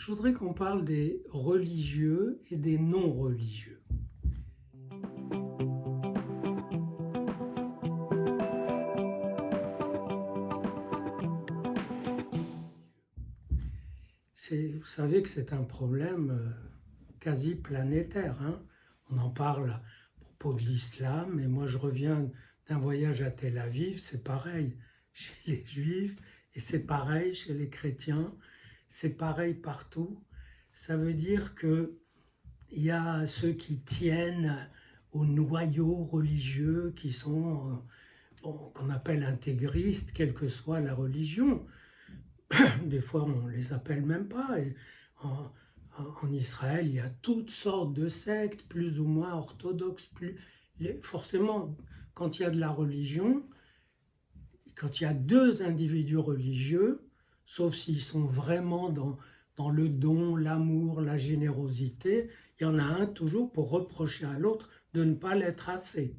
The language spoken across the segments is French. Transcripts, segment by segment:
Je voudrais qu'on parle des religieux et des non-religieux. Vous savez que c'est un problème quasi planétaire, hein. On en parle à propos de l'islam, et moi je reviens d'un voyage à Tel Aviv, c'est pareil chez les juifs, et c'est pareil chez les chrétiens, c'est pareil partout. Ça veut dire que il y a ceux qui tiennent au noyau religieux, qui sont, qu'on appelle intégristes, quelle que soit la religion. Des fois, on ne les appelle même pas. Et en Israël, il y a toutes sortes de sectes, plus ou moins orthodoxes. Forcément, quand il y a de la religion, quand il y a deux individus religieux, sauf s'ils sont vraiment dans le don, l'amour, la générosité, il y en a un toujours pour reprocher à l'autre de ne pas l'être assez.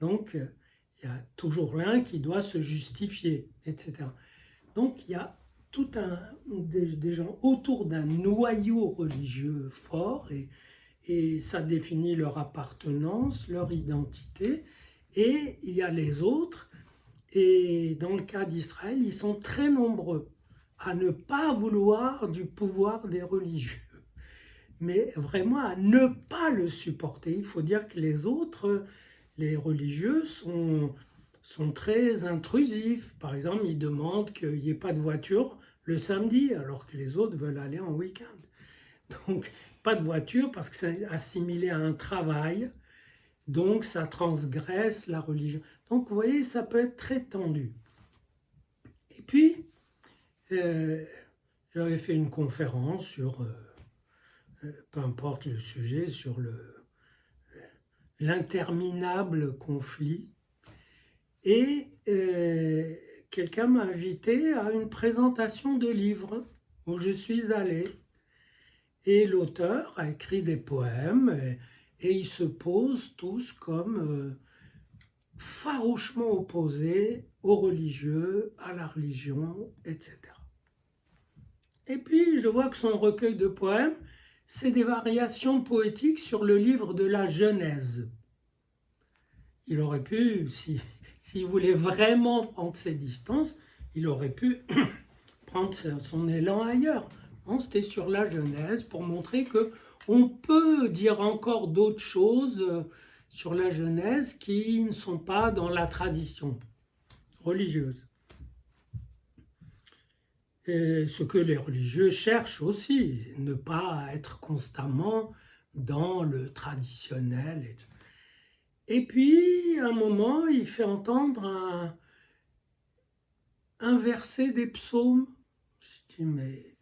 Donc, il y a toujours l'un qui doit se justifier, etc. Donc, il y a des gens autour d'un noyau religieux fort, et ça définit leur appartenance, leur identité, et il y a les autres. Et dans le cas d'Israël, ils sont très nombreux à ne pas vouloir du pouvoir des religieux, mais vraiment à ne pas le supporter. Il faut dire que les autres, les religieux, sont très intrusifs. Par exemple, ils demandent qu'il n'y ait pas de voiture le samedi, alors que les autres veulent aller en week-end. Donc, pas de voiture parce que c'est assimilé à un travail. Donc, ça transgresse la religion. Donc, vous voyez, ça peut être très tendu. Et puis, j'avais fait une conférence sur, peu importe le sujet, sur l'interminable conflit. Et quelqu'un m'a invité à une présentation de livres où je suis allé. Et l'auteur a écrit des poèmes et ils se posent tous comme farouchement opposés aux religieux, à la religion, etc. Et puis je vois que son recueil de poèmes, c'est des variations poétiques sur le livre de la Genèse. Il aurait pu, s'il voulait vraiment prendre ses distances, il aurait pu prendre son élan ailleurs. Non, c'était sur la Genèse pour montrer que on peut dire encore d'autres choses sur la Genèse qui ne sont pas dans la tradition religieuse. Et ce que les religieux cherchent aussi, ne pas être constamment dans le traditionnel. Et puis, à un moment, il fait entendre un verset des psaumes. Je dis, mais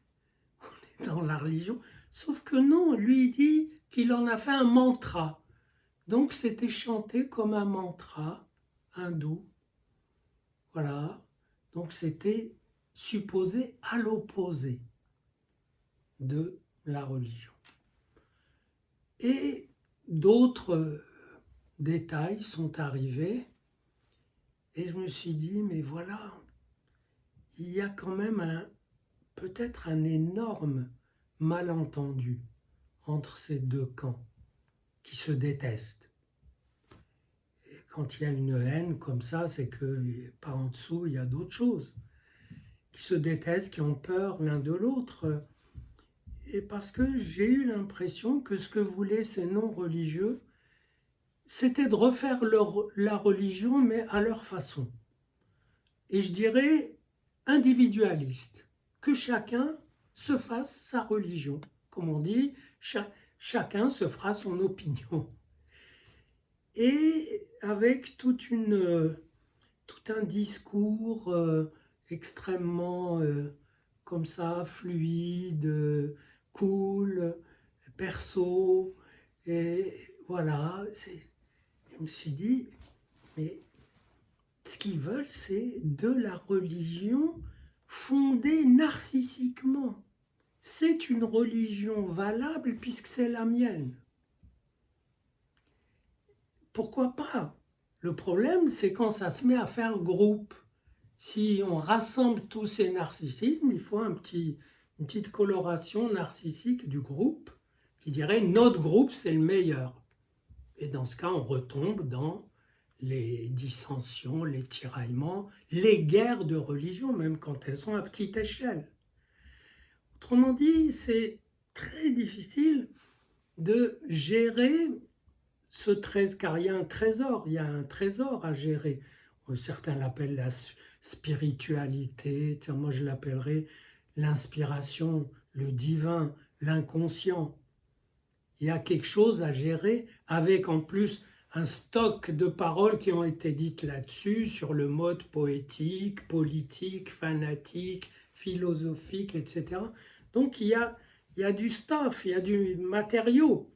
on est dans la religion. Sauf que non, lui, il dit qu'il en a fait un mantra. Donc, c'était chanté comme un mantra hindou. Voilà. Donc, c'était supposé à l'opposé de la religion. Et d'autres détails sont arrivés et je me suis dit, mais voilà, il y a quand même peut-être un énorme malentendu entre ces deux camps qui se détestent. Et quand il y a une haine comme ça, c'est que par en dessous, il y a d'autres choses qui se détestent, qui ont peur l'un de l'autre. Et parce que j'ai eu l'impression que ce que voulaient ces non-religieux, c'était de refaire la religion, mais à leur façon. Et je dirais individualiste, que chacun se fasse sa religion. Comme on dit, chacun se fera son opinion. Et avec tout un discours extrêmement comme ça, fluide, cool, perso, et voilà, je me suis dit, mais ce qu'ils veulent, c'est de la religion fondée narcissiquement. C'est une religion valable puisque c'est la mienne. Pourquoi pas? Le problème, c'est quand ça se met à faire groupe. Si on rassemble tous ces narcissismes, il faut un petit une petite coloration narcissique du groupe qui dirait notre groupe c'est le meilleur. Et dans ce cas, on retombe dans les dissensions, les tiraillements, les guerres de religion, même quand elles sont à petite échelle. Autrement dit, c'est très difficile de gérer ce trésor, car il y a un trésor à gérer. Certains l'appellent la spiritualité, moi je l'appellerais l'inspiration, le divin, l'inconscient. Il y a quelque chose à gérer avec en plus un stock de paroles qui ont été dites là-dessus, sur le mode poétique, politique, fanatique, philosophique, etc. Donc il y a du stuff, il y a du matériau.